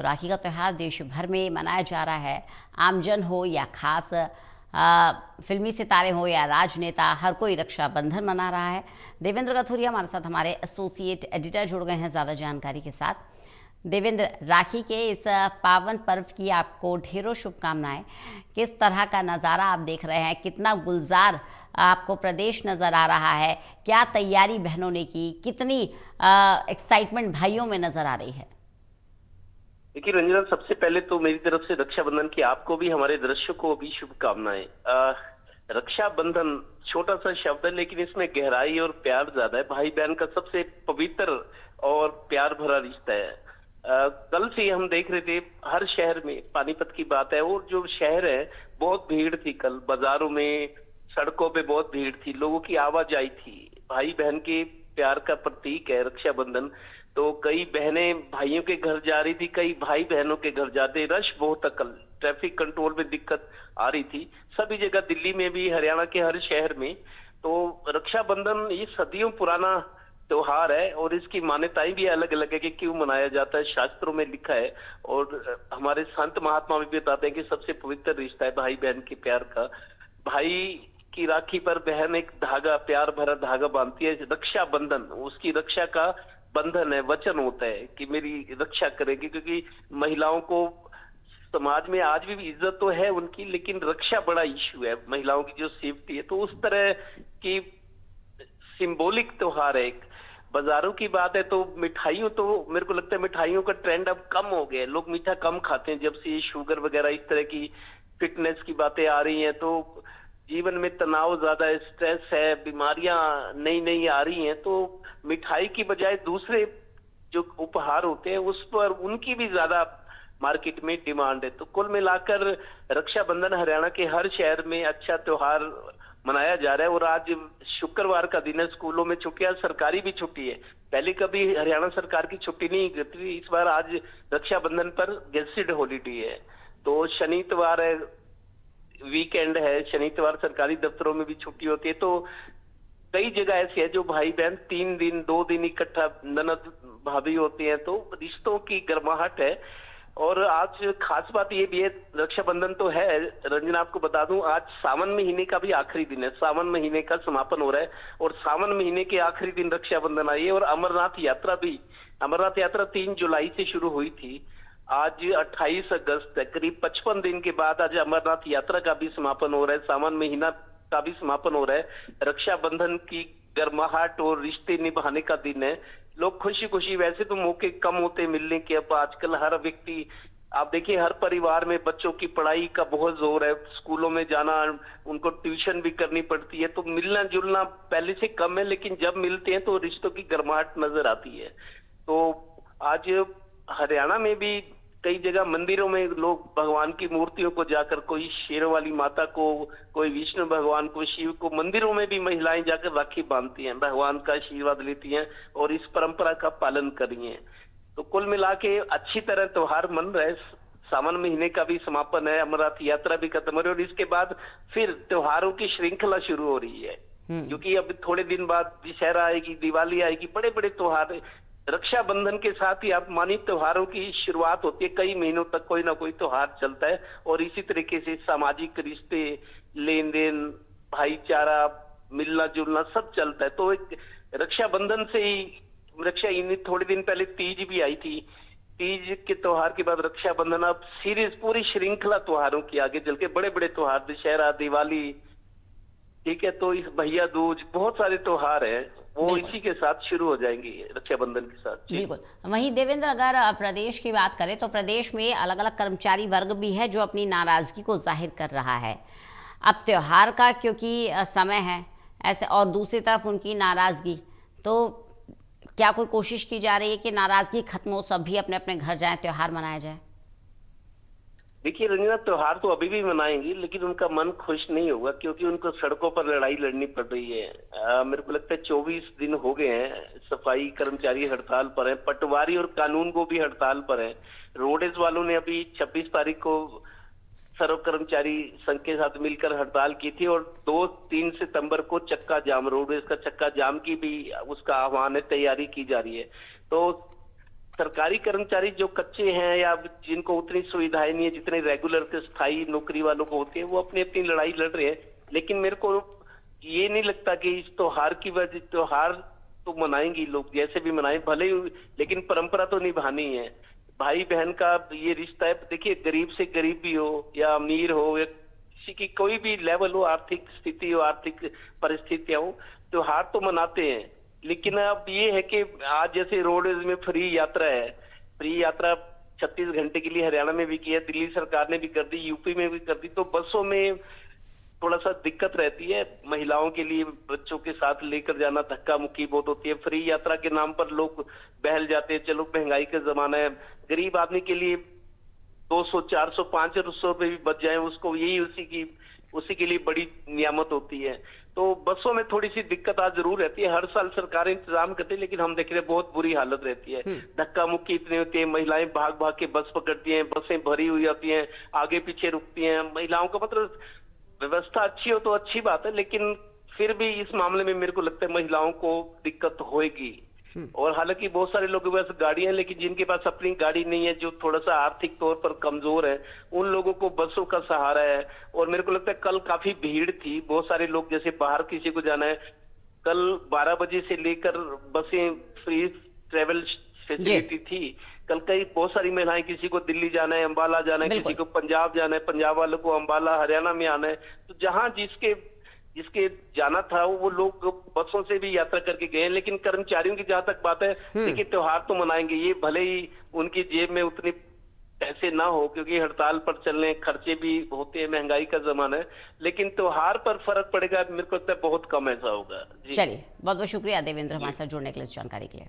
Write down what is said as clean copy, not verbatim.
राखी का त्यौहार देश भर में मनाया जा रहा है। आमजन हो या खास फिल्मी सितारे हो या राजनेता, हर कोई रक्षाबंधन मना रहा है। देवेंद्र गथुरिया हमारे साथ, हमारे एसोसिएट एडिटर जुड़ गए हैं ज़्यादा जानकारी के साथ। देवेंद्र, राखी के इस पावन पर्व की आपको ढेरों शुभकामनाएं। किस तरह का नज़ारा आप देख रहे हैं? कितना गुलजार आपको प्रदेश नज़र आ रहा है? क्या तैयारी बहनों ने की? कितनी एक्साइटमेंट भाइयों में नज़र आ रही है? देखिए रंजना, सबसे पहले तो मेरी तरफ से रक्षाबंधन की आपको भी, हमारे दर्शकों को भी शुभकामनाएं। रक्षाबंधन छोटा सा शब्द है, लेकिन इसमें गहराई और प्यार ज्यादा है। भाई बहन का सबसे पवित्र और प्यार भरा रिश्ता है। कल से हम देख रहे थे हर शहर में, पानीपत की बात है, और जो शहर है बहुत भीड़ थी। कल बाजारों में, सड़कों पे बहुत भीड़ थी, लोगों की आवाजाही थी। भाई बहन के प्यार का प्रतीक है रक्षाबंधन। तो कई बहनें भाइयों के घर जा रही थी, कई भाई बहनों के घर जाते। रश बहुत था कल, ट्रैफिक कंट्रोल में दिक्कत आ रही थी सभी जगह, दिल्ली में भी, हरियाणा के हर शहर में। तो रक्षाबंधन ये सदियों पुराना त्योहार है, और इसकी मान्यताएं भी अलग अलग है कि क्यों मनाया जाता है। शास्त्रों में लिखा है, और हमारे संत महात्मा भी बताते हैं कि सबसे पवित्र रिश्ता है भाई बहन के प्यार का। भाई की राखी पर बहन एक धागा, प्यार भरा धागा बांधती है। रक्षाबंधन उसकी रक्षा का बंधन है, वचन होता है कि मेरी रक्षा करेगी। क्योंकि महिलाओं को समाज में आज भी इज्जत तो है उनकी, लेकिन रक्षा बड़ा इश्यू है, महिलाओं की जो सेफ्टी है। तो उस तरह की सिंबॉलिक त्योहार है एक। बाजारों की बात है तो मिठाइयों, तो मेरे को लगता है मिठाइयों का ट्रेंड अब कम हो गया है। लोग मीठा कम खाते हैं जब से ये शुगर वगैरह इस तरह की फिटनेस की बातें आ रही हैं। तो जीवन में तनाव ज्यादा है, स्ट्रेस है, बीमारियां नई नई आ रही हैं। तो मिठाई की बजाय दूसरे जो उपहार होते हैं उस पर उनकी भी ज्यादा मार्केट में डिमांड है। तो कुल मिलाकर रक्षाबंधन हरियाणा के हर शहर में अच्छा त्योहार मनाया जा रहा है। और आज शुक्रवार का दिन है, स्कूलों में छुट्टियां, सरकारी भी छुट्टी है। पहले कभी हरियाणा सरकार की छुट्टी नहीं करती, इस बार आज रक्षाबंधन पर गेजेटेड हॉलीडे है। तो शनिवार है, वीकेंड है, शनिवार सरकारी दफ्तरों में भी छुट्टी होती है। तो कई जगह ऐसी है जो भाई बहन 3 दिन 2 दिन इकट्ठा, ननद भाभी होती हैं। तो रिश्तों की गर्माहट है। और आज खास बात ये भी है, रक्षाबंधन तो है रंजना, आपको बता दूं आज सावन महीने का भी आखिरी दिन है। सावन महीने का समापन हो रहा है, और सावन महीने के आखिरी दिन रक्षाबंधन आई है। और अमरनाथ यात्रा भी, अमरनाथ यात्रा 3 जुलाई से शुरू हुई थी, आज 28 अगस्त है। करीब 55 दिन के बाद आज अमरनाथ यात्रा का भी समापन हो रहा है, सावन महीना का भी समापन हो रहा है। रक्षाबंधन की गर्माहट और रिश्ते निभाने का दिन है। लोग खुशी खुशी, वैसे तो मौके कम होते मिलने के, अब आजकल हर व्यक्ति, आप देखिए हर परिवार में बच्चों की पढ़ाई का बहुत जोर है, स्कूलों में जाना, उनको ट्यूशन भी करनी पड़ती है। तो मिलना जुलना पहले से कम है, लेकिन जब मिलते हैं तो रिश्तों की गर्माहट नजर आती है। तो आज हरियाणा में भी कई जगह मंदिरों में लोग भगवान की मूर्तियों को जाकर, कोई शेरों वाली माता को, कोई विष्णु भगवान को, शिव को, मंदिरों में भी महिलाएं जाकर राखी बांधती हैं, भगवान का आशीर्वाद लेती हैं और इस परंपरा का पालन कर रही हैं। तो कुल मिला के अच्छी तरह त्योहार मन रहे। सावन महीने का भी समापन है, अमरनाथ यात्रा भी खत्म हो रही है, और इसके बाद फिर त्योहारों की श्रृंखला शुरू हो रही है। क्योंकि अब थोड़े दिन बाद दशहरा आएगी, दिवाली आएगी, बड़े बड़े त्योहार। रक्षाबंधन के साथ ही आप मानिए त्योहारों की शुरुआत होती है, कई महीनों तक कोई ना कोई त्योहार चलता है। और इसी तरीके से सामाजिक रिश्ते, लेन देन, भाईचारा, मिलना जुलना सब चलता है। तो एक रक्षाबंधन से ही, रक्षा इन थोड़े दिन पहले तीज भी आई थी, तीज के त्योहार के बाद रक्षाबंधन, अब सीरीज पूरी श्रृंखला त्योहारों की आगे चल के बड़े बड़े त्योहार, दशहरा, दिवाली, ठीक है, तो इस भैया दूज, बहुत सारे त्योहार हैं, वो इसी के साथ शुरू हो जाएंगे रक्षाबंधन के साथ जी। बिल्कुल। वहीं देवेंद्र, अगर प्रदेश की बात करें तो प्रदेश में अलग अलग कर्मचारी वर्ग भी है जो अपनी नाराजगी को जाहिर कर रहा है। अब त्योहार का क्योंकि समय है ऐसे, और दूसरी तरफ उनकी नाराजगी, तो क्या कोई कोशिश की जा रही है कि नाराजगी खत्म हो, सब भी अपने अपने घर जाएं, त्योहार मनाया जाए? देखिए रंजना, त्योहार तो अभी भी मनाएंगी, लेकिन उनका मन खुश नहीं होगा, क्योंकि उनको सड़कों पर लड़ाई लड़नी पड़ रही है। मेरे को लगता है 24 दिन हो गए हैं सफाई कर्मचारी हड़ताल पर है, पटवारी और कानून को भी हड़ताल पर है। रोडेज वालों ने अभी 26 तारीख को सर्व कर्मचारी संघ के साथ मिलकर हड़ताल की थी, और 2-3 सितंबर को चक्का जाम, रोडेज का चक्का जाम की भी उसका आह्वान है, तैयारी की जा रही है। तो सरकारी कर्मचारी जो कच्चे हैं या जिनको उतनी सुविधाएं नहीं है जितने रेगुलर के स्थायी नौकरी वालों को होती है, वो अपनी अपनी लड़ाई लड़ रहे हैं। लेकिन मेरे को ये नहीं लगता कि इस त्योहार की वजह, त्योहार तो मनाएंगे लोग जैसे भी मनाएं भले ही, लेकिन परंपरा तो निभानी है। भाई बहन का ये रिश्ता है। देखिए, गरीब से गरीब भी हो या अमीर हो या किसी की कोई भी लेवल हो, आर्थिक स्थिति हो, आर्थिक परिस्थितियां हो, त्योहार तो मनाते हैं। लेकिन अब ये है कि आज जैसे रोडवेज में फ्री यात्रा है, फ्री यात्रा 36 घंटे के लिए हरियाणा में भी की है, दिल्ली सरकार ने भी कर दी, यूपी में भी कर दी। तो बसों में थोड़ा सा दिक्कत रहती है महिलाओं के लिए, बच्चों के साथ लेकर जाना धक्का मुक्की बहुत होती है। फ्री यात्रा के नाम पर लोग बहल जाते हैं। चलो, महंगाई का जमाना है, गरीब आदमी के लिए 200, 400, 500 रुपए भी बच जाए, उसको यही उसी के लिए बड़ी नियामत होती है। तो बसों में थोड़ी सी दिक्कत आज जरूर रहती है। हर साल सरकारें इंतजाम करती है, लेकिन हम देख रहे हैं बहुत बुरी हालत रहती है। धक्का मुक्की इतनी होती है, महिलाएं भाग भाग के बस पकड़ती हैं, बसें भरी हुई होती हैं, आगे पीछे रुकती हैं। महिलाओं का मतलब व्यवस्था अच्छी हो तो अच्छी बात है, लेकिन फिर भी इस मामले में मेरे को लगता है महिलाओं को दिक्कत होएगी। और हालांकि बहुत सारे लोगों के पास गाड़ियां, लेकिन जिनके पास अपनी गाड़ी नहीं है, जो थोड़ा सा आर्थिक तौर पर कमजोर है, उन लोगों को बसों का सहारा है। और मेरे को लगता है कल काफी भीड़ थी, बहुत सारे लोग, जैसे बाहर किसी को जाना है, कल 12 बजे से लेकर बसें फ्री ट्रेवल फैसिलिटी थी। कल कई बहुत सारी महिलाएं, किसी को दिल्ली जाना है, अंबाला जाना है, किसी को पंजाब जाना है, पंजाब वालों को अंबाला हरियाणा में आना है। तो जहां जिसके जाना था वो लोग बसों से भी यात्रा करके गए हैं। लेकिन कर्मचारियों की जहां तक बात है, देखिए त्योहार तो मनाएंगे, ये भले ही उनकी जेब में उतने पैसे ना हो, क्योंकि हड़ताल पर चलने खर्चे भी होते हैं, महंगाई का जमाना है, लेकिन त्योहार पर फर्क पड़ेगा, मेरे को लगता है बहुत कम ऐसा होगा। चलिए, बहुत बहुत शुक्रिया देवेंद्र हमारे साथ जुड़ने के लिए, इस जानकारी के लिए।